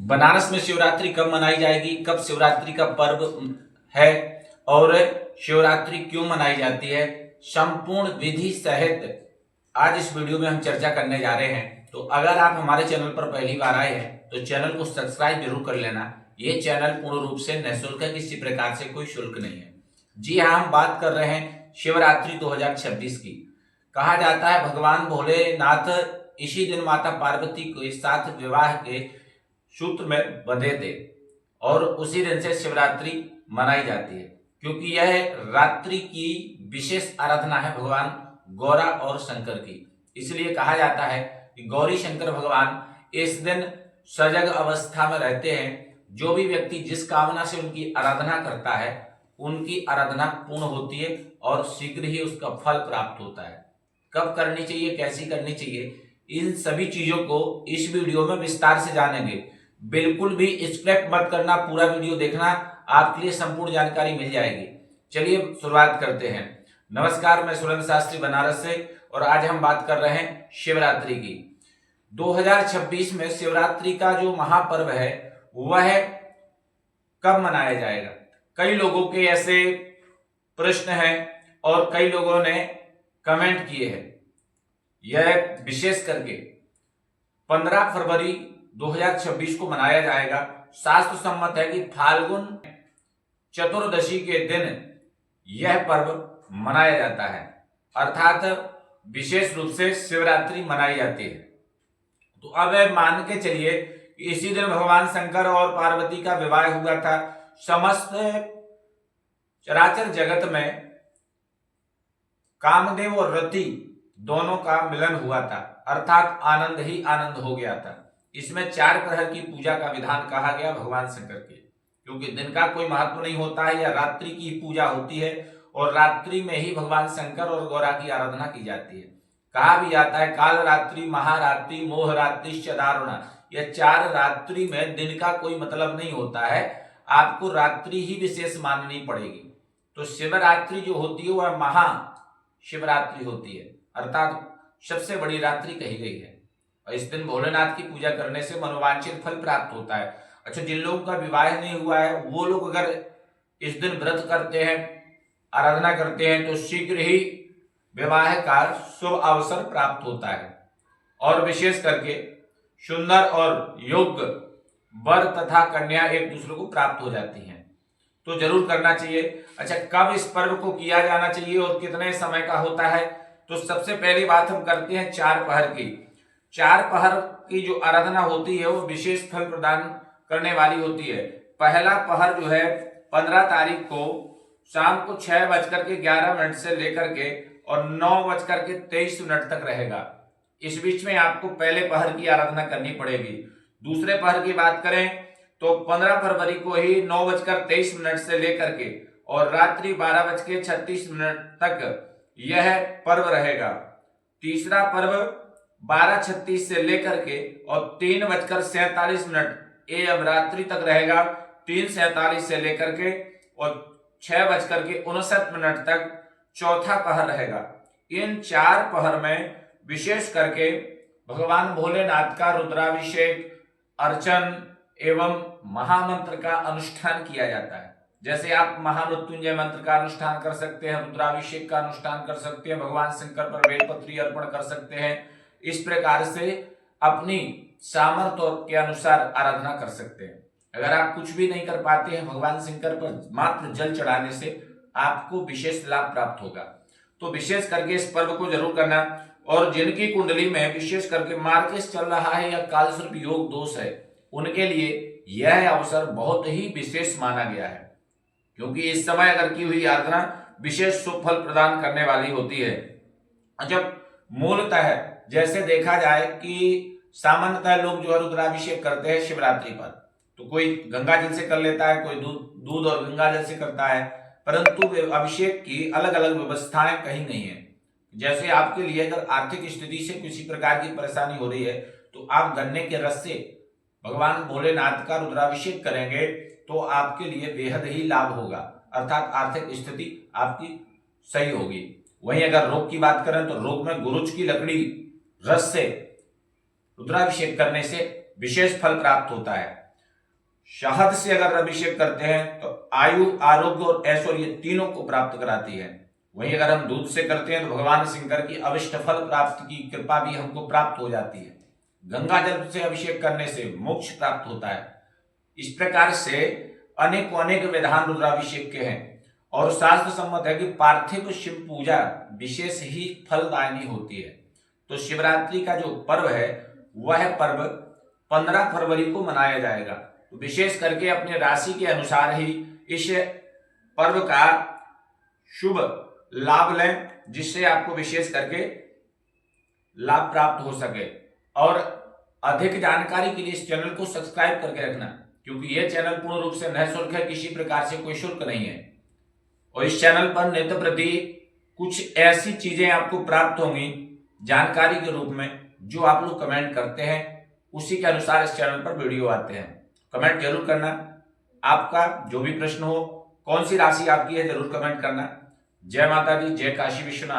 बनारस में शिवरात्रि कब मनाई जाएगी, कब शिवरात्रि का पर्व है और शिवरात्रि क्यों मनाई जाती है, संपूर्ण विधि सहित आज इस वीडियो में हम चर्चा करने जा रहे हैं। तो अगर आप हमारे चैनल पर पहली बार आए हैं तो चैनल को सब्सक्राइब जरूर कर लेना। ये चैनल पूर्ण रूप से निःशुल्क है, किसी प्रकार से कोई शुल्क नहीं है। जी हाँ, हम बात कर रहे हैं शिवरात्रि 2026 की। कहा जाता है भगवान भोलेनाथ इसी दिन माता पार्वती के साथ विवाह के सूत्र में बंधे थे और उसी दिन से शिवरात्रि मनाई जाती है, क्योंकि यह रात्रि की विशेष आराधना है भगवान गौरा और शंकर की। इसलिए कहा जाता है कि गौरी शंकर भगवान इस दिन सजग अवस्था में रहते हैं। जो भी व्यक्ति जिस कामना से उनकी आराधना करता है उनकी आराधना पूर्ण होती है और शीघ्र ही उसका फल प्राप्त होता है। कब करनी चाहिए, कैसी करनी चाहिए, इन सभी चीजों को इस वीडियो में विस्तार से जानेंगे। बिल्कुल भी स्किप मत करना, पूरा वीडियो देखना, आपके लिए संपूर्ण जानकारी मिल जाएगी। चलिए शुरुआत करते हैं। नमस्कार, मैं सुरेंद्र शास्त्री बनारस से और आज हम बात कर रहे हैं शिवरात्रि की। 2026 में शिवरात्रि का जो महापर्व है वह कब मनाया जाएगा। कई लोगों के ऐसे प्रश्न हैं और कई लोगों ने कमेंट किए हैं। यह विशेष करके 15 फरवरी 2026 को मनाया जाएगा। शास्त्र सम्मत है कि फाल्गुन चतुर्दशी के दिन यह पर्व मनाया जाता है, अर्थात विशेष रूप से शिवरात्रि मनाई जाती है। तो अब मान के चलिए कि इसी दिन भगवान शंकर और पार्वती का विवाह हुआ था। समस्त चराचर जगत में कामदेव और रति दोनों का मिलन हुआ था, अर्थात आनंद ही आनंद हो गया था। इसमें 4 प्रहर की पूजा का विधान कहा गया भगवान शंकर के, क्योंकि दिन का कोई महत्व नहीं होता है, या रात्रि की पूजा होती है और रात्रि में ही भगवान शंकर और गौरा की आराधना की जाती है। कहा भी जाता है काल रात्रि, महारात्रि, मोह रात्रि, दारुणा। यह 4 रात्रि में दिन का कोई मतलब नहीं होता है, आपको रात्रि ही विशेष माननी पड़ेगी। तो शिवरात्रि जो होती है वह महा शिवरात्रि होती है, अर्थात सबसे बड़ी रात्रि कही गई है। और इस दिन भोलेनाथ की पूजा करने से मनोवांछित फल प्राप्त होता है। अच्छा, जिन लोगों का विवाह नहीं हुआ है वो लोग अगर इस दिन व्रत करते हैं, आराधना करते हैं, तो शीघ्र ही विवाह का शुभ अवसर प्राप्त होता है और विशेष करके सुंदर और योग्य वर तथा कन्या एक दूसरे को प्राप्त हो जाती हैं। तो जरूर करना चाहिए। अच्छा, कब इस पर्व को किया जाना चाहिए और कितने समय का होता है, तो सबसे पहली बात हम करते हैं 4 पहर की। 4 पहर की जो आराधना होती है वो विशेष फल प्रदान करने वाली होती है। पहला पहर जो है 15 तारीख को शाम को 6:11 से लेकर के और 9:23 तक रहेगा। इस बीच में आपको पहले पहर की आराधना करनी पड़ेगी। दूसरे पहर की बात करें तो 15 फरवरी को ही 9:23 से लेकर के और रात्रि 12:36 तक यह पर्व रहेगा। तीसरा पर्व 12:36 से लेकर के और 3:47 एम रात्रि तक रहेगा। 3:47 से लेकर के और 6:59 तक चौथा पहर रहेगा। इन 4 पहर में विशेष करके भगवान भोलेनाथ का रुद्राभिषेक, अर्चन एवं महामंत्र का अनुष्ठान किया जाता है। जैसे आप महामृत्युंजय मंत्र का अनुष्ठान कर सकते हैं, रुद्राभिषेक का अनुष्ठान कर सकते हैं, भगवान शंकर पर बेलपत्री अर्पण कर सकते हैं। इस प्रकार से अपनी सामर्थ्य के अनुसार आराधना कर सकते हैं। अगर आप कुछ भी नहीं कर पाते हैं, भगवान शंकर पर मात्र जल चढ़ाने से आपको विशेष लाभ प्राप्त होगा। तो विशेष करके इस पर्व को जरूर करना। और जिनकी कुंडली में विशेष करके मार्केश चल रहा है या कालसर्प योग दोष है, उनके लिए यह अवसर बहुत ही विशेष माना गया है, क्योंकि इस समय अगर की हुई आराधना विशेष शुभ फल प्रदान करने वाली होती है। जब मूलतः जैसे देखा जाए कि सामान्यतः लोग जो है रुद्राभिषेक करते हैं शिवरात्रि पर, तो कोई गंगा जल से कर लेता है, कोई दूध और गंगा जल से करता है, परंतु अभिषेक की अलग अलग व्यवस्थाएं कहीं नहीं है। जैसे आपके लिए अगर आर्थिक स्थिति से किसी प्रकार की परेशानी हो रही है तो आप गन्ने के रस से भगवान भोलेनाथ का रुद्राभिषेक करेंगे तो आपके लिए बेहद ही लाभ होगा, अर्थात आर्थिक स्थिति आपकी सही होगी। वहीं अगर रोग की बात करें तो रोग में गुरुच की लकड़ी रस से रुद्राभिषेक करने से विशेष फल प्राप्त होता है। शहद से अगर अभिषेक करते हैं तो आयु, आरोग्य और ऐश्वर्य तीनों को प्राप्त कराती है। वहीं अगर हम दूध से करते हैं तो भगवान शंकर की अभिष्ट फल प्राप्त की कृपा भी हमको प्राप्त हो जाती है। गंगा जल से अभिषेक करने से मोक्ष प्राप्त होता है। इस प्रकार से अनेक अनेक विधान रुद्राभिषेक के हैं और शास्त्र सम्मत है कि पार्थिव शिव पूजा विशेष ही फलदायिनी होती है। तो शिवरात्रि का जो पर्व है वह पर्व 15 फरवरी को मनाया जाएगा। तो विशेष करके अपने राशि के अनुसार ही इस पर्व का शुभ लाभ लें, जिससे आपको विशेष करके लाभ प्राप्त हो सके। और अधिक जानकारी के लिए इस चैनल को सब्सक्राइब करके रखना, क्योंकि यह चैनल पूर्ण रूप से निःशुल्क है, किसी प्रकार से कोई शुल्क नहीं है। और इस चैनल पर नित्य प्रति कुछ ऐसी चीजें आपको प्राप्त होंगी जानकारी के रूप में, जो आप लोग कमेंट करते हैं उसी के अनुसार इस चैनल पर वीडियो आते हैं। कमेंट जरूर करना, आपका जो भी प्रश्न हो, कौन सी राशि आपकी है जरूर कमेंट करना। जय माता दी, जय काशी विश्वनाथ।